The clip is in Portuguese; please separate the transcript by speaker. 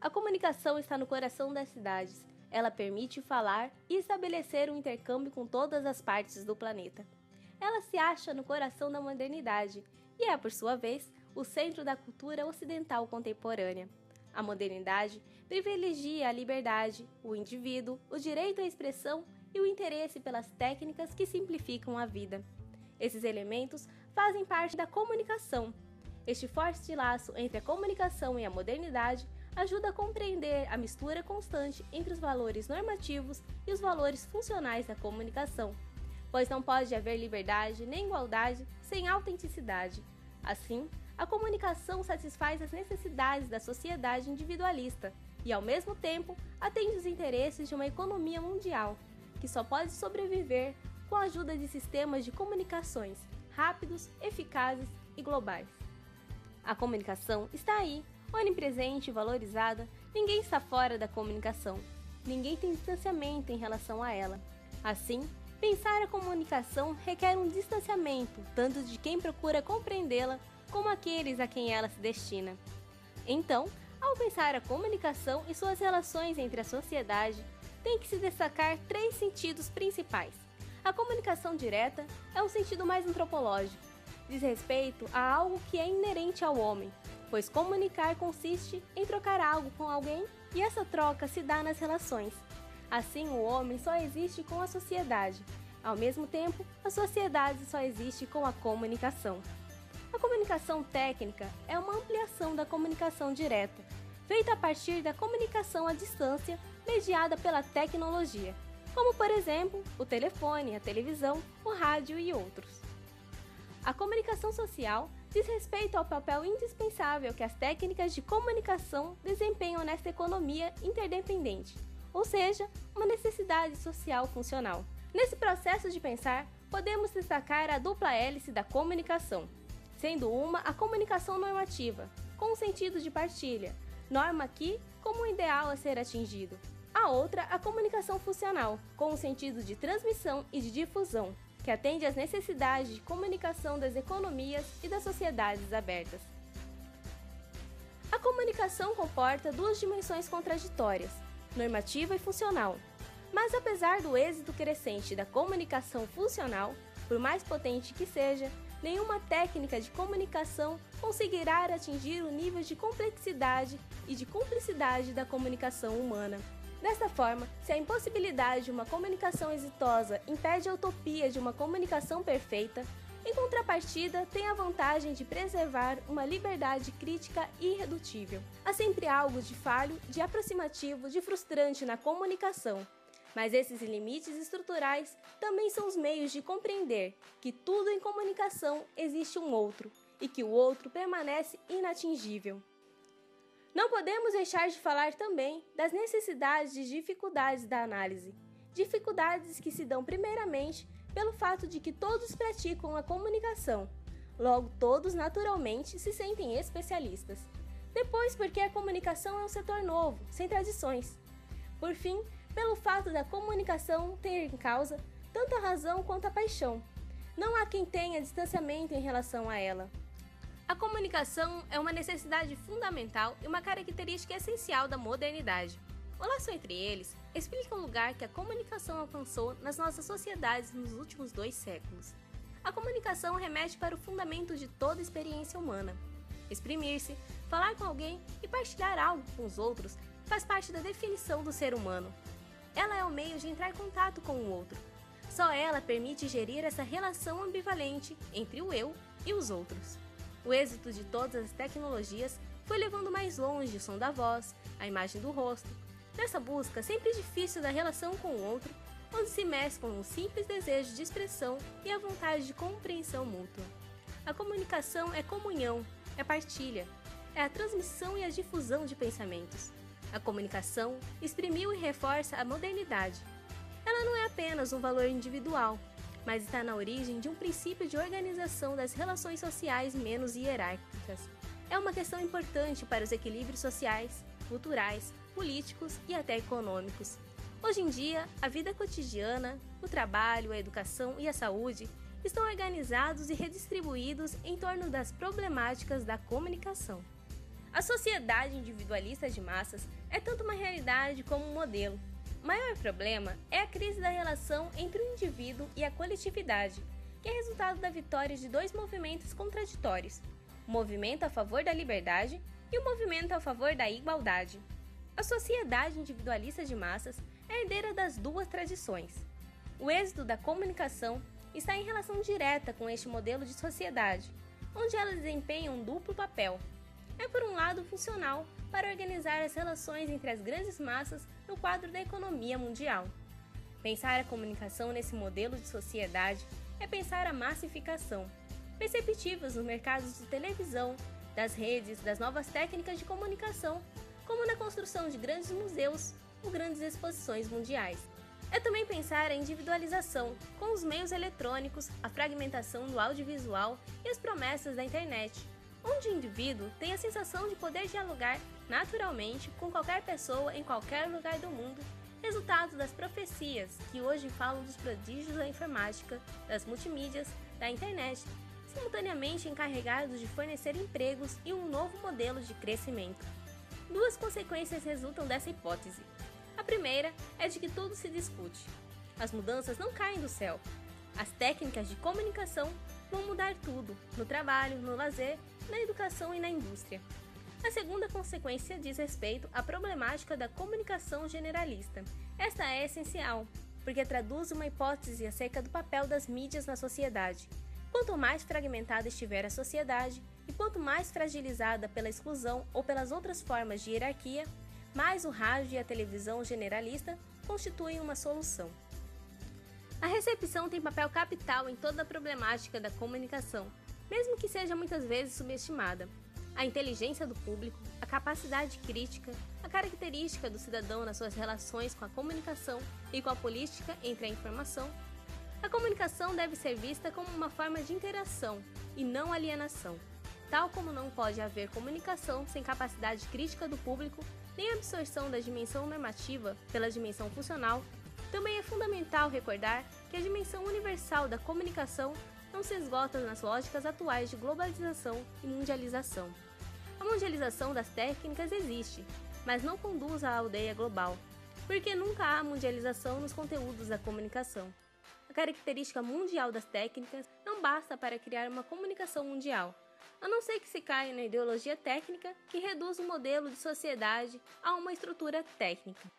Speaker 1: A comunicação está no coração das cidades. Ela permite falar e estabelecer um intercâmbio com todas as partes do planeta. Ela se acha no coração da modernidade e é, por sua vez, o centro da cultura ocidental contemporânea. A modernidade privilegia a liberdade, o indivíduo, o direito à expressão e o interesse pelas técnicas que simplificam a vida. Esses elementos fazem parte da comunicação. Este forte laço entre a comunicação e a modernidade ajuda a compreender a mistura constante entre os valores normativos e os valores funcionais da comunicação, pois não pode haver liberdade nem igualdade sem autenticidade. Assim, a comunicação satisfaz as necessidades da sociedade individualista e, ao mesmo tempo, atende os interesses de uma economia mundial, que só pode sobreviver com a ajuda de sistemas de comunicações rápidos, eficazes e globais. A comunicação está aí, onipresente e valorizada. Ninguém está fora da comunicação. Ninguém tem distanciamento em relação a ela. Assim, pensar a comunicação requer um distanciamento, tanto de quem procura compreendê-la, como aqueles a quem ela se destina. Então, ao pensar a comunicação e suas relações entre a sociedade, tem que se destacar 3 sentidos principais. A comunicação direta é um sentido mais antropológico. Diz respeito a algo que é inerente ao homem, pois comunicar consiste em trocar algo com alguém e essa troca se dá nas relações. Assim, o homem só existe com a sociedade. Ao mesmo tempo, a sociedade só existe com a comunicação. A comunicação técnica é uma ampliação da comunicação direta, feita a partir da comunicação à distância mediada pela tecnologia, como, por exemplo, o telefone, a televisão, o rádio e outros. A comunicação social diz respeito ao papel indispensável que as técnicas de comunicação desempenham nesta economia interdependente, ou seja, uma necessidade social funcional. Nesse processo de pensar, podemos destacar a dupla hélice da comunicação, sendo uma a comunicação normativa, com o sentido de partilha, norma aqui como um ideal a ser atingido. A outra, a comunicação funcional, com o sentido de transmissão e de difusão, que atende às necessidades de comunicação das economias e das sociedades abertas. A comunicação comporta 2 dimensões contraditórias, normativa e funcional. Mas apesar do êxito crescente da comunicação funcional, por mais potente que seja, nenhuma técnica de comunicação conseguirá atingir o nível de complexidade e de cumplicidade da comunicação humana. Desta forma, se a impossibilidade de uma comunicação exitosa impede a utopia de uma comunicação perfeita, em contrapartida, tem a vantagem de preservar uma liberdade crítica irredutível. Há sempre algo de falho, de aproximativo, de frustrante na comunicação. Mas esses limites estruturais também são os meios de compreender que tudo em comunicação existe um outro e que o outro permanece inatingível. Não podemos deixar de falar também das necessidades e dificuldades da análise. Dificuldades que se dão primeiramente pelo fato de que todos praticam a comunicação. Logo, todos naturalmente se sentem especialistas. Depois, porque a comunicação é um setor novo, sem tradições. Por fim, pelo fato da comunicação ter em causa tanto a razão quanto a paixão. Não há quem tenha distanciamento em relação a ela. A comunicação é uma necessidade fundamental e uma característica essencial da modernidade. O laço entre eles explica o lugar que a comunicação alcançou nas nossas sociedades nos últimos 2 séculos. A comunicação remete para o fundamento de toda experiência humana. Exprimir-se, falar com alguém e partilhar algo com os outros faz parte da definição do ser humano. Ela é o meio de entrar em contato com o outro. Só ela permite gerir essa relação ambivalente entre o eu e os outros. O êxito de todas as tecnologias foi levando mais longe o som da voz, a imagem do rosto. Nessa busca sempre difícil da relação com o outro, onde se mesclam o simples desejo de expressão e a vontade de compreensão mútua. A comunicação é comunhão, é partilha, é a transmissão e a difusão de pensamentos. A comunicação exprimiu e reforça a modernidade. Ela não é apenas um valor individual, mas está na origem de um princípio de organização das relações sociais menos hierárquicas. É uma questão importante para os equilíbrios sociais, culturais, políticos e até econômicos. Hoje em dia, a vida cotidiana, o trabalho, a educação e a saúde estão organizados e redistribuídos em torno das problemáticas da comunicação. A sociedade individualista de massas é tanto uma realidade como um modelo. O maior problema é a crise da relação entre o indivíduo e a coletividade, que é resultado da vitória de dois movimentos contraditórios, o movimento a favor da liberdade e o movimento a favor da igualdade. A sociedade individualista de massas é herdeira das duas tradições. O êxito da comunicação está em relação direta com este modelo de sociedade, onde ela desempenha um duplo papel. É, por um lado, funcional para organizar as relações entre as grandes massas no quadro da economia mundial. Pensar a comunicação nesse modelo de sociedade é pensar a massificação, perceptíveis nos mercados de televisão, das redes, das novas técnicas de comunicação, como na construção de grandes museus ou grandes exposições mundiais. É também pensar a individualização, com os meios eletrônicos, a fragmentação do audiovisual e as promessas da internet, onde o indivíduo tem a sensação de poder dialogar naturalmente com qualquer pessoa em qualquer lugar do mundo, resultado das profecias que hoje falam dos prodígios da informática, das multimídias, da internet, simultaneamente encarregados de fornecer empregos e um novo modelo de crescimento. Duas consequências resultam dessa hipótese. A primeira é de que tudo se discute. As mudanças não caem do céu. As técnicas de comunicação vão mudar tudo, no trabalho, no lazer, na educação e na indústria. A segunda consequência diz respeito à problemática da comunicação generalista. Esta é essencial, porque traduz uma hipótese acerca do papel das mídias na sociedade. Quanto mais fragmentada estiver a sociedade, e quanto mais fragilizada pela exclusão ou pelas outras formas de hierarquia, mais o rádio e a televisão generalista constituem uma solução. A recepção tem papel capital em toda a problemática da comunicação, mesmo que seja muitas vezes subestimada. A inteligência do público, a capacidade crítica, a característica do cidadão nas suas relações com a comunicação e com a política entre a informação. A comunicação deve ser vista como uma forma de interação e não alienação. Tal como não pode haver comunicação sem capacidade crítica do público, nem absorção da dimensão normativa pela dimensão funcional, também é fundamental recordar que a dimensão universal da comunicação não se esgota nas lógicas atuais de globalização e mundialização. A mundialização das técnicas existe, mas não conduz à aldeia global, porque nunca há mundialização nos conteúdos da comunicação. A característica mundial das técnicas não basta para criar uma comunicação mundial, a não ser que se caia na ideologia técnica que reduz o modelo de sociedade a uma estrutura técnica.